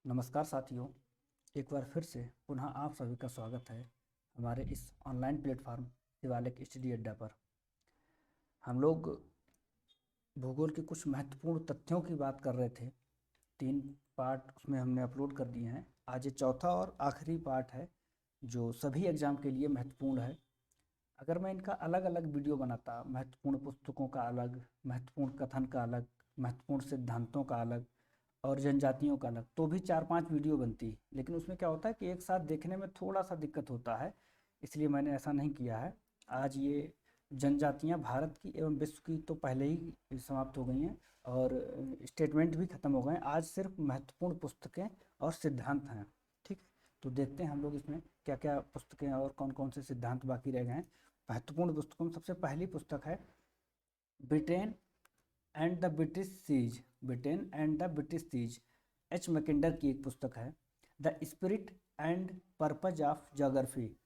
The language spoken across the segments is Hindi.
नमस्कार साथियों, एक बार फिर से पुनः आप सभी का स्वागत है हमारे इस ऑनलाइन प्लेटफॉर्म शिवालिक स्टडी अड्डा पर। हम लोग भूगोल के कुछ महत्वपूर्ण तथ्यों की बात कर रहे थे। 3 पार्ट उसमें हमने अपलोड कर दिए हैं। आज ये चौथा और आखिरी पार्ट है जो सभी एग्ज़ाम के लिए महत्वपूर्ण है। अगर मैं इनका अलग अलग वीडियो बनाता, महत्वपूर्ण पुस्तकों का अलग, महत्वपूर्ण कथन का अलग, महत्वपूर्ण सिद्धांतों का अलग और जनजातियों का अलग, तो भी 4-5 वीडियो बनती। लेकिन उसमें क्या होता है कि एक साथ देखने में थोड़ा सा दिक्कत होता है, इसलिए मैंने ऐसा नहीं किया है। आज ये जनजातियां भारत की एवं विश्व की तो पहले ही समाप्त हो गई हैं और स्टेटमेंट भी ख़त्म हो गए हैं। आज सिर्फ महत्वपूर्ण पुस्तकें और सिद्धांत हैं। ठीक है, तो देखते हैं हम लोग इसमें क्या क्या पुस्तकें और कौन कौन से सिद्धांत बाकी रह गए हैं। महत्वपूर्ण पुस्तकों में सबसे पहली पुस्तक है Britain and the British seas. Britain and the British seas H Mackinder की एक पुस्तक है। The spirit and purpose of geography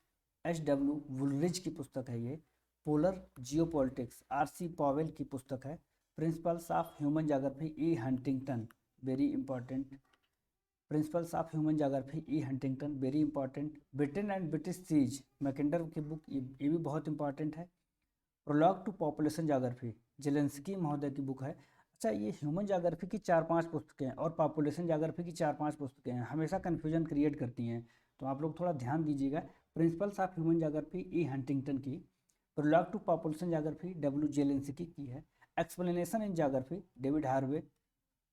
H W वुलरिज की पुस्तक है ये। Polar geopolitics R C Powell की पुस्तक है। Principles of human geography E Huntington, very important. Principles of human geography E Huntington, very important. Britain and British seas Mackinder की बुक, ये भी बहुत इंपॉर्टेंट है। Prologue to population geography Zelensky महोदय की बुक है। अच्छा, ये ह्यूमन ज्योग्राफी की 4-5 पुस्तकें और पॉपुलेशन ज्योग्राफी की 4-5 पुस्तकें हैं, हमेशा कन्फ्यूजन क्रिएट करती हैं, तो आप लोग थोड़ा ध्यान दीजिएगा। Principles of human geography E Huntington की। Prologue to population geography W Zelinsky की है। Explanation in geography David Harvey,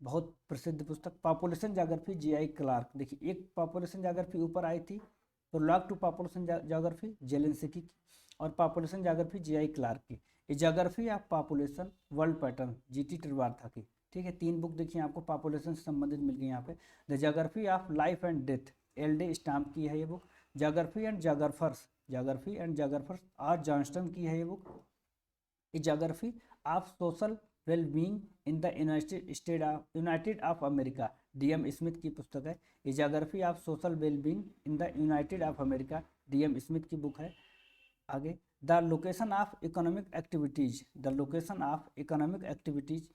बहुत प्रसिद्ध पुस्तक। Population geography G I Clarke, देखिए एक पॉपुलेशन ज्योग्राफी ऊपर आई थी, prologue to population geography Zelinsky की, और population geography G I Clarke की। ये geography of population world pattern G T Trewartha की। ठीक है, 3 बुक देखिए आपको पॉपुलेशन से संबंधित मिल गई यहाँ पे। The geography of life and death L D Stamp की है ये book. Geography and geographers, geography and geographers R Johnston की है ये book. A geography of social wellbeing in the united of America, D M Smith की पुस्तक है। A geography of social wellbeing in the united of America, D M Smith की बुक है। आगे, the location of economic activities, the location of economic activities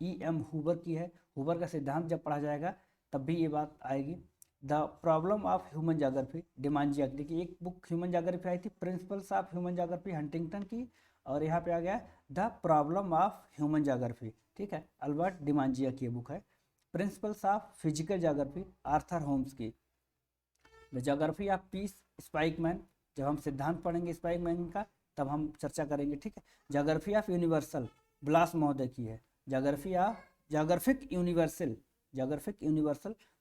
E M Hoover की है। हुबर का सिद्धांत जब पढ़ा जाएगा तब भी ये बात आएगी। The problem of human geography Demangeon, देखिए एक बुक ह्यूमन ज्योग्राफी आई थी principles of human geography Huntington की, और यहाँ पे आ गया the problem of human geography. ठीक है, अल्बर्ट डिमांजिया की बुक है। Principles of physical geography Arthur Holmes की। The geography of peace Spykman, जब हम सिद्धांत पढ़ेंगे स्पाइकमैन का तब हम चर्चा करेंगे। ठीक है, ज्योग्राफी ऑफ यूनिवर्सल ब्लास महोदय की है। Geography of geographic universal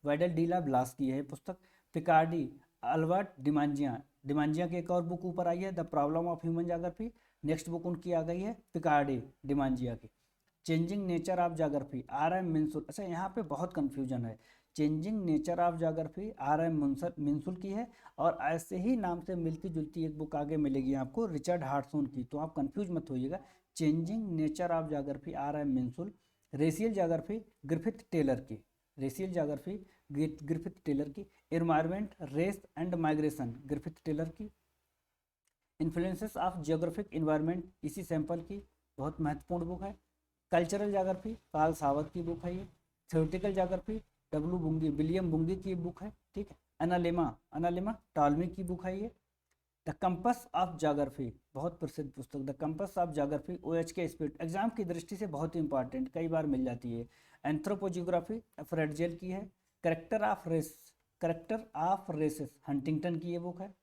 Vidal de la Blache की है पुस्तक। पिकार्डी अल्बर्ट डिमांजिया, डिमांजिया की एक और बुक ऊपर आई है the problem of human geography. Next book उनकी आ गई है पिकार्डी डिमांजिया की। Changing nature of geography R M Minshull. अच्छा, यहाँ पे बहुत कन्फ्यूजन है। Changing nature of geography R M Minshull की है, और ऐसे ही नाम से मिलती जुलती एक बुक आगे मिलेगी आपको रिचर्ड हार्टसोन की, तो आप कंफ्यूज मत होइएगा। Changing nature of geography R M Minshull. Racial geography Griffith Taylor की, रेशियल ज्योग्राफी ग्रिफिथ टेलर की। Environment race and migration Griffith Taylor की। Influences of geographic environment E C Semple की, बहुत महत्वपूर्ण बुक है। कल्चरल ज्योग्राफी कार्ल सावत की बुक है ये। थ्योरेटिकल ज्योग्राफी विलियम बुंगी की बुक है। ठीक है, अनालेमा टॉलमी की बुक है ये। द कंपस ऑफ ज्योग्राफी, बहुत प्रसिद्ध पुस्तक the compass of geography O H K Spate, exam की दृष्टि से बहुत इंपॉर्टेंट, कई बार मिल जाती है। एंथ्रोपोजियोग्राफी फ्रेडजेल की है। करेक्टर ऑफ रेसेस हंटिंगटन की ये बुक है।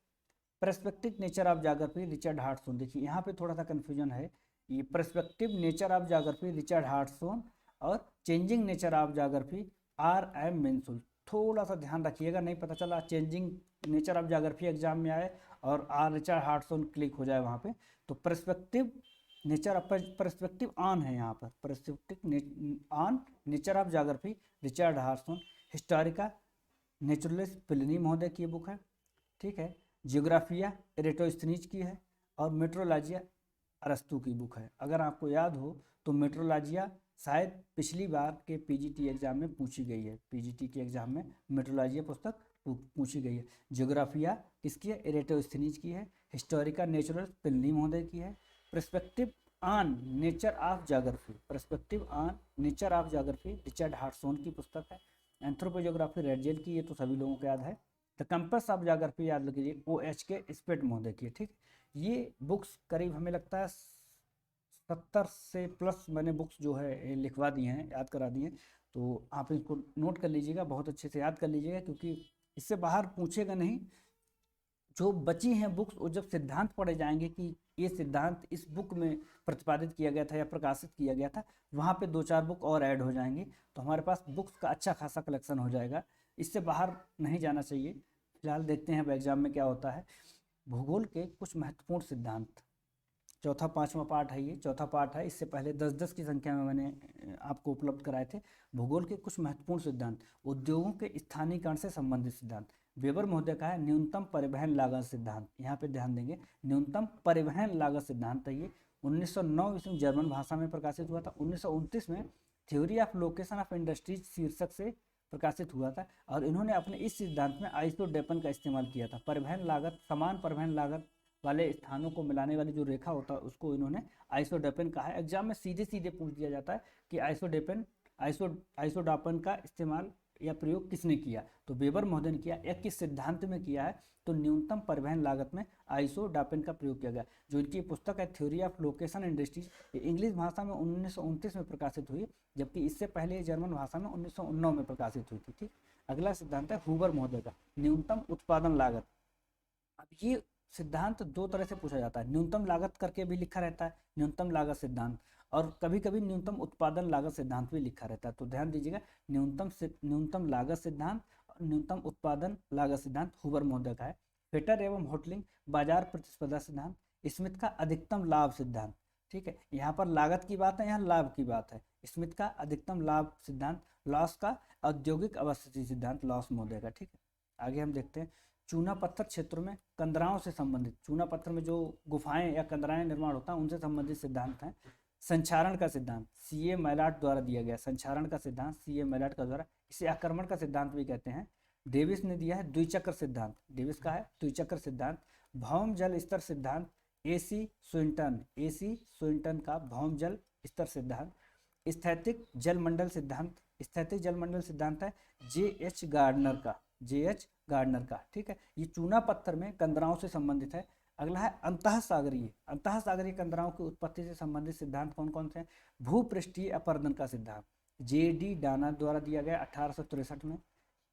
Perspective nature of geography Richard Hartshorne, देखिए यहाँ पे थोड़ा सा कन्फ्यूजन है। ये perspective nature of geography Richard Hartshorne और changing nature of geography R M Minshull, थोड़ा सा ध्यान रखिएगा, नहीं पता चला changing nature of geography exam में आए और आर रिचर्ड हार्टसोन क्लिक हो जाए वहाँ पे। तो perspective nature of perspective on है यहाँ पर, perspective on nature of geography Richard Hartshorne. Historia naturalis Pliny महोदय की बुक है। ठीक है, जियोग्राफिया एरेटोस्थनीज की है, और मेट्रोलॉजिया अरस्तु की बुक है। अगर आपको याद हो तो मेट्रोलॉजिया शायद पिछली बार के पीजीटी एग्जाम में पूछी गई है, पीजीटी के एग्जाम में मेट्रोलॉजिया पुस्तक पूछी गई है। जियोग्राफिया किसकी है, एरेटोस्थनीज की है। हिस्टोरिका नेचुरल पिल्ली महोदय की है। Perspective on nature of geography, perspective on nature of geography Richard Hartshorne की पुस्तक है। एंथ्रोपोजियोग्राफी रेडजेल की, ये तो सभी लोगों को याद है। द कंपस ऑफ ज्योग्राफी याद लीजिए, OH स्पेट महोदय की है, ठीक। ये बुक्स करीब हमें लगता है 70 से प्लस मैंने बुक्स जो है लिखवा दी हैं, याद करा दी हैं। तो आप इसको नोट कर लीजिएगा, बहुत अच्छे से याद कर लीजिएगा, क्योंकि इससे बाहर पूछेगा नहीं। जो बची हैं बुक्स, वो जब सिद्धांत पढ़े जाएंगे कि ये सिद्धांत इस बुक में प्रतिपादित किया गया था या प्रकाशित किया गया था, वहाँ पे 2-4 बुक और ऐड हो जाएंगी, तो हमारे पास बुक्स का अच्छा खासा कलेक्शन हो जाएगा। इससे बाहर नहीं जाना चाहिए। फिलहाल देखते हैं अब एग्जाम में क्या होता है। भूगोल के कुछ महत्वपूर्ण सिद्धांत, चौथा 5वां पार्ट है, ये चौथा पार्ट है। इससे पहले 10-10 की संख्या में मैंने आपको उपलब्ध कराए थे। भूगोल के कुछ महत्वपूर्ण सिद्धांत, उद्योगों के स्थानीयकरण से संबंधित सिद्धांत। वेबर महोदय का है न्यूनतम परिवहन लागत सिद्धांत, यहाँ पे ध्यान देंगे, न्यूनतम परिवहन लागत सिद्धांत है ये। 1909 ईस्वी में जर्मन भाषा में प्रकाशित हुआ था। 1929 में theory of location of industries शीर्षक से प्रकाशित हुआ था, और इन्होंने अपने इस सिद्धांत में आइसोडेपन का इस्तेमाल किया था। परिवहन लागत, समान परिवहन लागत वाले स्थानों को मिलाने वाली जो रेखा होता है उसको इन्होंने आइसोडेपन कहा है। एग्जाम में सीधे सीधे पूछ दिया जाता है कि आइसोडापन का इस्तेमाल या प्रयोग किसने किया, तो वेबर महोदय ने किया। या किस सिद्धांत में किया है, तो न्यूनतम परिवहन लागत में आइसोडापन का प्रयोग किया गया। जो इनकी पुस्तक है थ्योरी ऑफ लोकेशन इंडस्ट्रीज, ये इंग्लिश भाषा में 1929 में प्रकाशित हुई, जबकि इससे पहले ये जर्मन भाषा में 1909 में प्रकाशित हुई थी, ठीक। अगला सिद्धांत है हुबर महोदय का, न्यूनतम उत्पादन लागत। अब ये सिद्धांत दो तरह से पूछा जाता है, न्यूनतम लागत करके भी लिखा रहता है न्यूनतम लागत सिद्धांत, और कभी कभी न्यूनतम उत्पादन लागत सिद्धांत भी लिखा रहता है। तो ध्यान दीजिएगा, न्यूनतम लागत सिद्धांत और न्यूनतम उत्पादन लागत सिद्धांत हुबर महोदय का है। फिटर एवं होटलिंग बाजार प्रतिस्पर्धा सिद्धांत, स्मिथ का अधिकतम लाभ सिद्धांत, ठीक है। यहाँ पर लागत की बात है, यहाँ लाभ की बात है। स्मिथ का अधिकतम लाभ सिद्धांत, लॉस का औद्योगिक अवस्थिति सिद्धांत, लॉस महोदय का, ठीक है। आगे हम देखते हैं चूना पत्थर क्षेत्रों में कंदराओं से संबंधित, चूना पत्थर में जो गुफाएं या कंदराएं निर्माण होता है उनसे संबंधित सिद्धांत हैं। संचारण का सिद्धांत C.A. मैलाट द्वारा दिया गया, संचारण का सिद्धांत C.A. मैलाट का द्वारा, इसे आक्रमण का सिद्धांत भी कहते हैं। डेविस ने दिया है द्विचक्र सिद्धांत, डेविस का है द्विचक्र सिद्धांत। भौम जल स्तर सिद्धांत A.C. स्विंटन का भौम जल स्तर सिद्धांत। स्थैतिक जलमंडल सिद्धांत, स्थैतिक जलमंडल सिद्धांत है J.H. गार्डनर का, ठीक है। ये चूना पत्थर में कंदराओं से संबंधित है। अगला है अंतःसागरीय कंदराओं की उत्पत्ति से संबंधित सिद्धांत कौन कौन से हैं। भूपृष्ठीय अपरदन का सिद्धांत J.D. डाना द्वारा दिया गया 1863 में।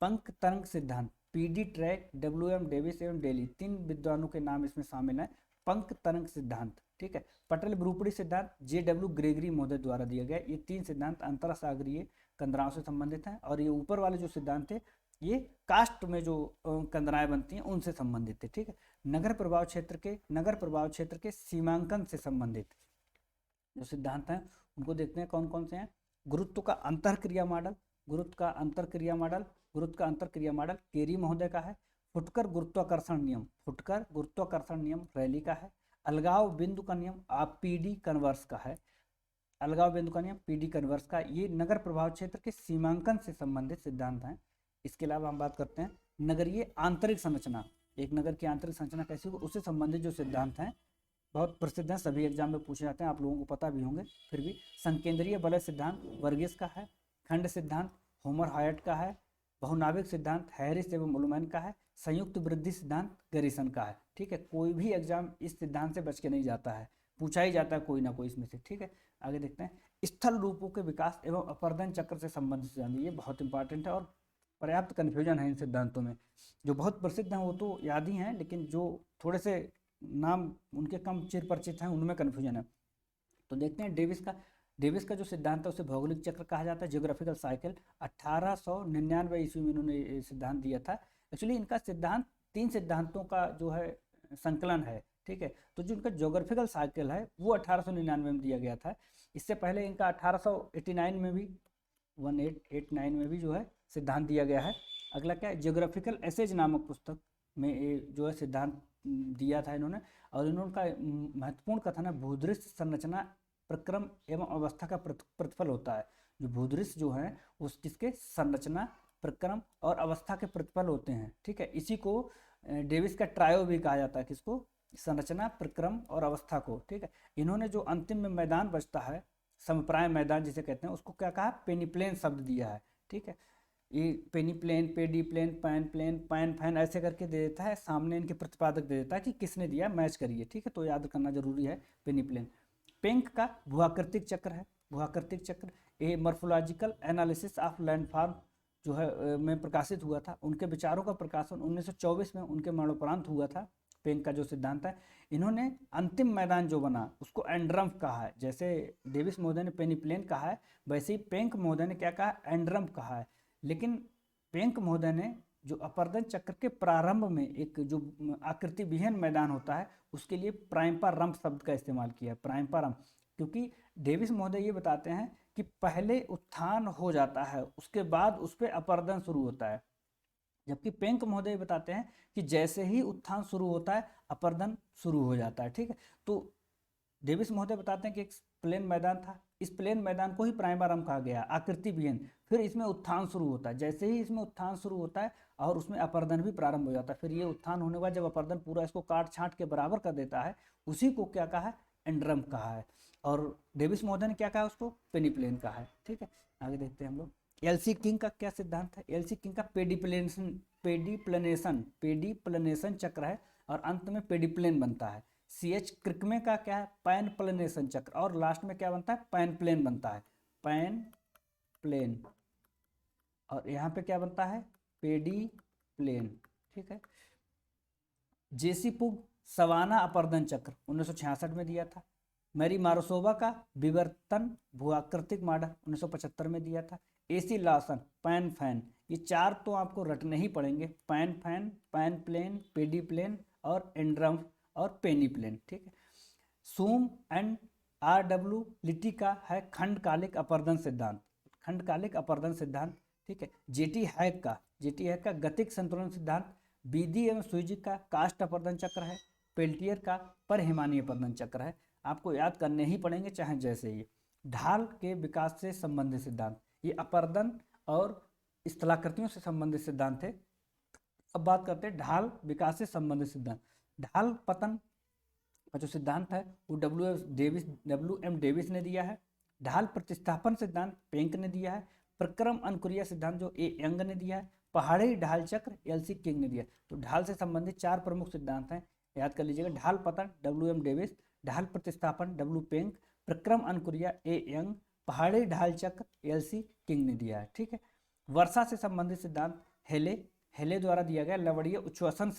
पंख तरंग सिद्धांत P.D. Track, W.M. डेविस एवं डेली, 3 विद्वानों के नाम इसमें शामिल हैं। पंख तरंग सिद्धांत, ठीक है। पटल ब्रूपड़ी सिद्धांत J.W. ग्रेगरी महोदय द्वारा दिया गया। ये 3 सिद्धांत अंतःसागरीय कंदराओं से संबंधित हैं, और ये ऊपर वाले जो सिद्धांत थे ये कास्ट में जो कंदराएं बनती हैं उनसे संबंधित थे, ठीक है। नगर प्रभाव क्षेत्र के सीमांकन से संबंधित जो सिद्धांत हैं उनको देखते हैं कौन कौन से हैं। गुरुत्व का अंतरक्रिया मॉडल केरी महोदय का है। फुटकर गुरुत्वाकर्षण नियम रैली का है। अलगाव बिंदु का नियम PD कन्वर्स का है। PD कन्वर्स का, ये नगर प्रभाव क्षेत्र के सीमांकन से संबंधित सिद्धांत हैं। इसके अलावा हम बात करते हैं नगरीय आंतरिक संरचना, एक नगर की आंतरिक संरचना कैसी हो, उससे संबंधित जो सिद्धांत हैं बहुत प्रसिद्ध हैं, सभी एग्जाम में पूछे जाते हैं, आप लोगों को पता भी होंगे फिर भी। संकेंद्रीय वलय सिद्धांत वर्गीस का है। खंड सिद्धांत होमर हायट का है। बहुनाविक सिद्धांत हैरिस एवं उलमैन का है। संयुक्त वृद्धि सिद्धांत गैरिसन का है, ठीक है। कोई भी एग्जाम इस सिद्धांत से बच के नहीं जाता है, पूछा ही जाता है कोई ना कोई इसमें से, ठीक है। आगे देखते हैं स्थल रूपों के विकास एवं अपर्दन चक्र से संबंधित सिद्धांत, ये बहुत इंपॉर्टेंट है और पर्याप्त कन्फ्यूजन है इन सिद्धांतों में। जो बहुत प्रसिद्ध हैं वो तो याद ही हैं, लेकिन जो थोड़े से नाम उनके कम चिर परिचित हैं उनमें कन्फ्यूजन है। तो देखते हैं डेविस का जो सिद्धांत है उसे भौगोलिक चक्र कहा जाता है, जियोग्राफिकल साइकिल। 1899 ईस्वी में इन्होंने सिद्धांत दिया था। एक्चुअली इनका सिद्धांत 3 सिद्धांतों का जो है संकलन है, ठीक है। तो जो इनका ज्योग्राफिकल साइकिल है वो 1899 में दिया गया था। इससे पहले इनका 1889 में भी 1889 में भी जो है सिद्धांत दिया गया है। अगला क्या है, जियोग्राफिकल एसेज नामक पुस्तक में जो है सिद्धांत दिया था इन्होंने, और इन्होंने महत्वपूर्ण कथन है भूदृश्य संरचना प्रक्रम एवं अवस्था का प्रतिफल होता है। जो भूदृश्य जो है उस किसके संरचना प्रक्रम और अवस्था के प्रतिफल होते हैं, ठीक है। इसी को डेविस का ट्रायो भी कहा जाता है, किसको, संरचना प्रक्रम और अवस्था को, ठीक है। इन्होंने जो अंतिम में मैदान बचता है समप्राय मैदान जिसे कहते हैं उसको क्या कहा, पेनिप्लेन शब्द दिया है, ठीक है। ये पेनी प्लेन, पेडी प्लेन, पैन फैन ऐसे करके दे देता है, सामने इनके प्रतिपादक दे देता है कि किसने दिया, मैच करिए, ठीक है। तो याद करना जरूरी है पेनी प्लेन। पेंक का भूआकृतिक चक्र है, भूआकृतिक चक्र ए मॉर्फोलॉजिकल एनालिसिस ऑफ लैंडफॉर्म जो है में प्रकाशित हुआ था। उनके विचारों का प्रकाशन 1924 में उनके मरणोपरांत हुआ था। पेंक का जो सिद्धांत है, इन्होंने अंतिम मैदान जो बना उसको एंड्रम्फ कहा है। जैसे डेविस महोदय ने पेनीप्लेन कहा है, वैसे ही पेंक महोदय ने क्या कहा, एंड्रम्फ कहा है। लेकिन पेंक महोदय ने जो अपरदन चक्र के प्रारंभ में एक जो आकृति विहीन मैदान होता है उसके लिए प्राइम्पारम्प शब्द का इस्तेमाल किया है, प्राइम्पारम्प। क्योंकि डेविस महोदय ये बताते हैं कि पहले उत्थान हो जाता है, उसके बाद उस पर अपरदन शुरू होता है। जबकि पेंक महोदय बताते हैं कि जैसे ही उत्थान शुरू होता है अपरदन शुरू हो जाता है, ठीक है। तो डेविस महोदय बताते हैं कि एक प्लेन मैदान था, इस प्लेन मैदान को ही प्राइमरम कहा गया, आकृति विहीन। फिर इसमें उत्थान शुरू होता है, जैसे ही इसमें उत्थान शुरू होता है और उसमें अपरदन भी प्रारंभ हो जाता है। फिर ये उत्थान होने के बाद जब अपरदन पूरा इसको काट छांट के बराबर कर देता है, उसी को क्या कहा है, एंड्रम कहा है। और डेविस महोदय ने क्या कहा, उसको पेनीप्लेन कहा है, ठीक है। आगे देखते हैं हम लोग। एलसी किंग का क्या सिद्धांत है। एलसी किंग का पेडिप्लेनेशन चक्र है और अंत में पेडिप्लेन बनता है। सीएच क्रिकमे का क्या है, पैन प्लेनेशन चक्र, और लास्ट में क्या बनता है, पैन प्लेन बनता है, पैन प्लेन। और यहाँ पे क्या बनता है, पेडी प्लेन, ठीक है। जेसी पुग सवाना अपरदन चक्र 1966 में दिया था। मैरी मारोसोवा का विवर्तन भूआकृतिक मॉडल 1975 में दिया था। एसी लॉसन पैन फैन, ये चार तो आपको रटने ही पड़ेंगे, पैन फैन, पैन प्लेन, पेडी प्लेन और एंड्रम और पेनी प्लेन, ठीक है। सूम एंड RW लिटी का है खंडकालिक अपरदन सिद्धांत, खंडकालिक अपरदन सिद्धांत, ठीक है। जेटी हैक का गतिक संतुलन सिद्धांत, बीदी एवं सुईजी का कास्ट अपरदन चक्र है, पेल्टियर का परहिमानी अपरदन चक्र है। आपको याद करने ही पड़ेंगे चाहे जैसे ही। ढाल के विकास से संबंधित सिद्धांत, ये अपरदन और स्थलाकृतियों से संबंधित सिद्धांत थे। अब बात करते हैं ढाल विकास से संबंधित सिद्धांत। ढाल पतन का जो सिद्धांत है वो WM डेविस ने दिया है। ढाल प्रतिस्थापन सिद्धांत पेंक ने दिया है। प्रक्रम अनुक्रिया सिद्धांत जो ए यंग ने दिया है। पहाड़ी ढाल चक्र एलसी किंग ने दिया। तो ढाल से संबंधित चार प्रमुख सिद्धांत हैं, याद कर लीजिएगा। ढाल पतन WM डेविस, ढाल प्रतिस्थापन W पेंक, प्रक्रम अनुक्रिया ए यंग, पहाड़ी ढाल चक्र एलसी किंग ने दिया है, ठीक है। वर्षा से संबंधित सिद्धांत हेले द्वारा दिया गया लवणीय उच्छ्वसन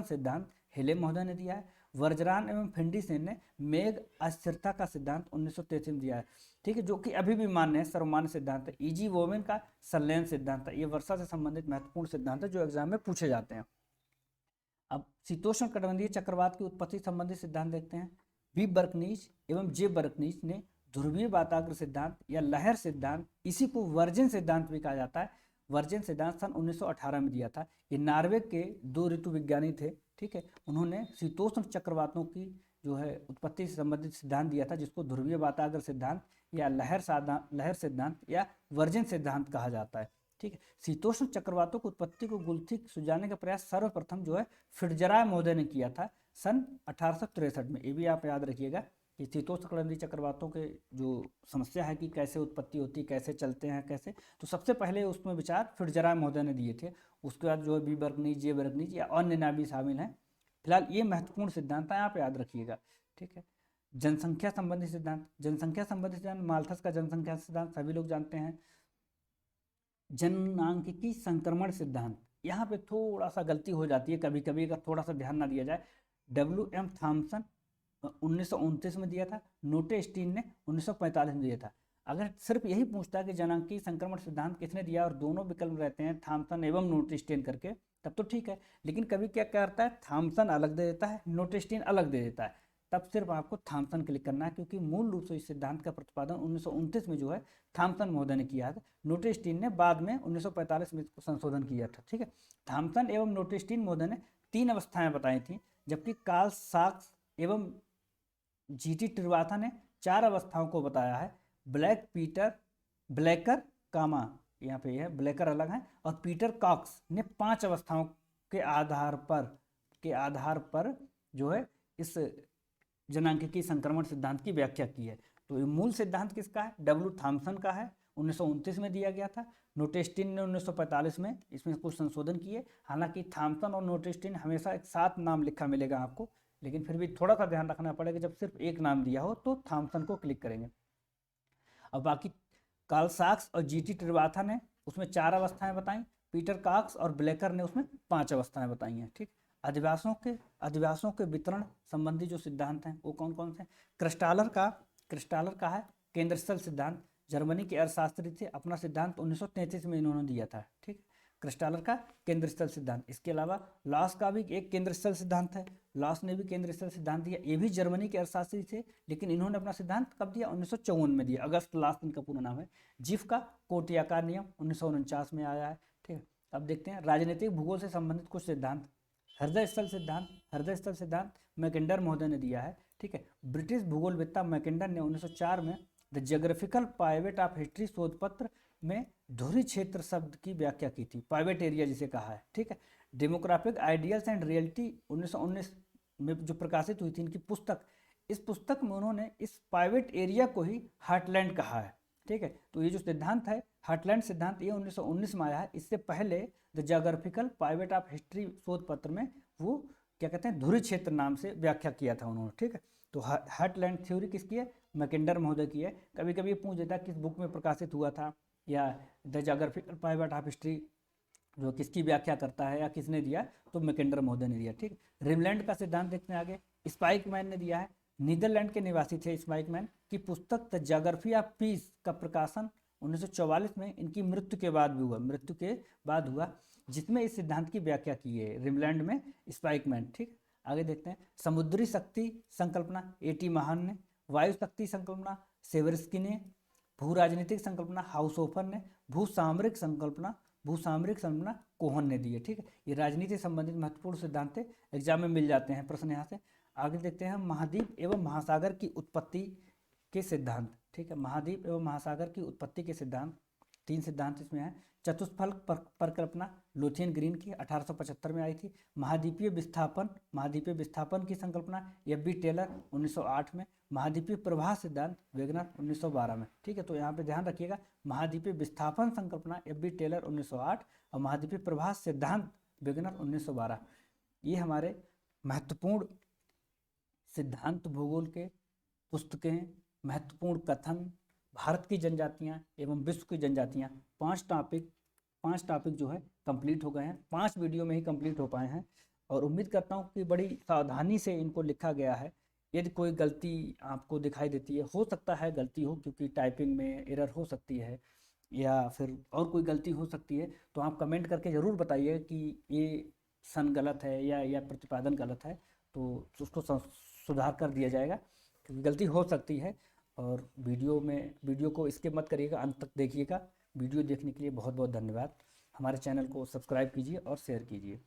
सिद्धांत हेले महोदय ने दिया है। वर्जरान एवं फिंडीसेन ने मेघ अस्थिरता का सिद्धांत 1933 में दिया है, ठीक है, जो कि अभी भी मान्य है, सर्वमान्य सिद्धांत है। E.G. वोवेन का संलयन सिद्धांत है। ये वर्षा से संबंधित महत्वपूर्ण सिद्धांत है जो एग्जाम में पूछे जाते हैं। अब शीतोष्ण कटिबंधीय चक्रवात की उत्पत्ति संबंधी सिद्धांत देखते हैं। बी बर्कनीज एवं जे बर्कनीज ने ध्रुवीय वाताग्र सिद्धांत या लहर सिद्धांत, इसी को वर्जिन सिद्धांत भी कहा जाता है, वर्जिन सिद्धांत सन 1918 में दिया था। ये नॉर्वे के दो ऋतु विज्ञानी थे, ठीक है। उन्होंने शीतोष्ण चक्रवातों की जो है उत्पत्ति से संबंधित सिद्धांत दिया था, जिसको ध्रुवीय वाताग्र सिद्धांत या लहर सिद्धांत या वर्जिन सिद्धांत कहा जाता है, ठीक है। शीतोष्ण चक्रवातों की उत्पत्ति को गुल्थिक सुझाने का प्रयास सर्वप्रथम जो है फिट्जरॉय महोदय ने किया था सन 1863 में। ये भी आप याद रखिएगा कि शीतोष्ण कटिबंधीय चक्रवातों के जो समस्या है कि कैसे उत्पत्ति होती है, कैसे चलते हैं, कैसे, तो सबसे पहले उसमें विचार फिट्जरॉय महोदय ने दिए थे। उसके बाद जो है बी बर्कनीज, जे बर्कनीज या अन्य नाम भी शामिल हैं। फिलहाल ये महत्वपूर्ण सिद्धांत है, आप याद रखिएगा, ठीक है। जनसंख्या संबंधी सिद्धांत माल्थस का जनसंख्या सिद्धांत सभी लोग जानते हैं। जनांकिकी संक्रमण सिद्धांत, यहाँ पे थोड़ा सा गलती हो जाती है कभी कभी, अगर थोड़ा सा ध्यान ना दिया जाए। WM थॉमसन 1929 में दिया था, नोटे स्टीन ने 1945 में दिया था। अगर सिर्फ यही पूछता है कि जनांकीय संक्रमण सिद्धांत किसने दिया और दोनों विकल्प रहते हैं थॉमसन एवं नोटे स्टीन करके, तब तो ठीक है। लेकिन कभी क्या करता है, थॉमसन अलग दे देता है, नोटे स्टीन अलग दे देता है, तब सिर्फ आपको थॉमसन क्लिक करना है, क्योंकि मूल रूप से इस सिद्धांत का प्रतिपादन 1929 में जो है थॉमसन महोदय ने किया था। नोटे स्टीन ने बाद में 1945 में इसको संशोधन किया था, ठीक है। थॉमसन एवं नोटे स्टीन महोदय ने 3 अवस्थाएं बताई थी, जबकि कार्ल साक्स एवं GT ट्रिवाथा ने 4 अवस्थाओं को बताया है। ब्लैकर कामा, यहाँ पे है ब्लैकर अलग है, और पीटर कॉक्स ने 5 अवस्थाओं के आधार पर जो है इस जनांकिकी संक्रमण सिद्धांत की व्याख्या की है। तो ये मूल सिद्धांत किसका है, W थॉमसन का है, 1929 में दिया गया था। नोटेस्टिन ने 1945 में इसमें कुछ संशोधन किए। हालांकि थॉमसन और नोटेस्टिन हमेशा एक साथ नाम लिखा मिलेगा आपको, लेकिन फिर भी थोड़ा सा ध्यान रखना पड़ेगा, जब सिर्फ एक नाम दिया हो तो थॉमसन को क्लिक करेंगे। अब बाकी कार्ल साक्स और जीटी ट्रिवाथा ने उसमें 4 अवस्थाएं बताई, पीटर कॉक्स और ब्लेकर ने उसमें 5 अवस्थाएं बताई हैं। ठीक, अधिवासों के वितरण संबंधी जो सिद्धांत हैं वो कौन कौन से? क्रिस्टालर का है केंद्र स्थल सिद्धांत, जर्मनी के अर्थशास्त्री थे, अपना सिद्धांत 1933 में इन्होंने दिया था। ठीक, क्रिस्टालर का केंद्र स्थल सिद्धांत। इसके अलावा लॉस का भी एक केंद्र स्थल सिद्धांत है, लॉस ने भी केंद्र स्थल सिद्धांत दिया, ये भी जर्मनी के अर्थशास्त्री थे, लेकिन इन्होंने अपना सिद्धांत कब दिया? 1954 में दिया, अगस्त लॉस इनका पूरा नाम है। जिफ का कोटियाकार नियम 1949 में आया है। ठीक है, अब देखते हैं राजनीतिक भूगोल से संबंधित कुछ सिद्धांत। हृदय स्थल सिद्धांत मैकेंडर महोदय ने दिया है। ठीक है, ब्रिटिश भूगोलवेत्ता मैकेंडर ने 1904 में the geographical pivot of history शोध पत्र में धुरी क्षेत्र शब्द की व्याख्या की थी, पाइवेट एरिया जिसे कहा है। ठीक है, डेमोग्राफिक आइडियल्स एंड रियलिटी 1919 में जो प्रकाशित हुई थी इनकी पुस्तक, इस पुस्तक में उन्होंने इस पाइवेट एरिया को ही हार्टलैंड कहा है। ठीक है, तो ये जो सिद्धांत है हार्टलैंड सिद्धांत, ये 1919 में आया है। इससे पहले the geographical pivot of history शोध पत्र में वो क्या कहते हैं, धुरी क्षेत्र नाम से व्याख्या किया था उन्होंने। ठीक है, तो हार्टलैंड थ्योरी किसकी है? मैकेंडर महोदय की है। कभी कभी ये पूछ देता है किस बुक में प्रकाशित हुआ था, या the geographical pivot of history जो किसकी व्याख्या करता है या किसने दिया, तो मैकेंडर महोदय ने दिया। ठीक, रिमलैंड का सिद्धांत देखते हैं आगे, स्पाइकमैन ने दिया है, नीदरलैंड के निवासी थे स्पाइकमैन, की पुस्तक द ज्योग्राफी ऑफ पीस का प्रकाशन 1944 में इनकी मृत्यु के बाद हुआ, जिसमें इस सिद्धांत की व्याख्या की है रिमलैंड में स्पाइकमैन। ठीक, आगे देखते हैं समुद्री शक्ति संकल्पना एटी महान ने, वायु शक्ति संकल्पना सेवर्स्की ने, भू राजनीतिक संकल्पना हाउसहोफर ने, भूसामरिक संकल्पना कोहन ने दी है। ठीक है, ये राजनीति से संबंधित महत्वपूर्ण सिद्धांत है, एग्जाम में मिल जाते हैं प्रश्न यहाँ से। आगे देखते हैं महाद्वीप एवं महासागर की उत्पत्ति के सिद्धांत। ठीक है, महाद्वीप एवं महासागर की उत्पत्ति के सिद्धांत, 3 सिद्धांत इसमें है। चतुष्फल परिकल्पना लोथियन ग्रीन की 1875 में आई थी। महाद्वीपीय विस्थापन की संकल्पना एफ.बी. टेलर 1908 में। महाद्वीपीय प्रवाह सिद्धांत वेगनर 1912 में। ठीक है, तो यहाँ पे ध्यान रखिएगा, महाद्वीपीय विस्थापन संकल्पना एफ.बी. टेलर 1908 और महाद्वीपीय प्रवाह सिद्धांत वेगनर 1912। ये हमारे महत्वपूर्ण सिद्धांत भूगोल के पुस्तकें, महत्वपूर्ण कथन, भारत की जनजातियां एवं विश्व की जनजातियां, 5 टॉपिक जो है कंप्लीट हो गए हैं, 5 वीडियो में ही कंप्लीट हो पाए हैं। और उम्मीद करता हूं कि बड़ी सावधानी से इनको लिखा गया है। यदि कोई गलती आपको दिखाई देती है, हो सकता है गलती हो, क्योंकि टाइपिंग में एरर हो सकती है या फिर और कोई गलती हो सकती है, तो आप कमेंट करके ज़रूर बताइए कि ये सन गलत है या प्रतिपादन गलत है, तो उसको सुधार कर दिया जाएगा, क्योंकि गलती हो सकती है। और वीडियो को स्किप मत करिएगा, अंत तक देखिएगा। वीडियो देखने के लिए बहुत बहुत धन्यवाद। हमारे चैनल को सब्सक्राइब कीजिए और शेयर कीजिए।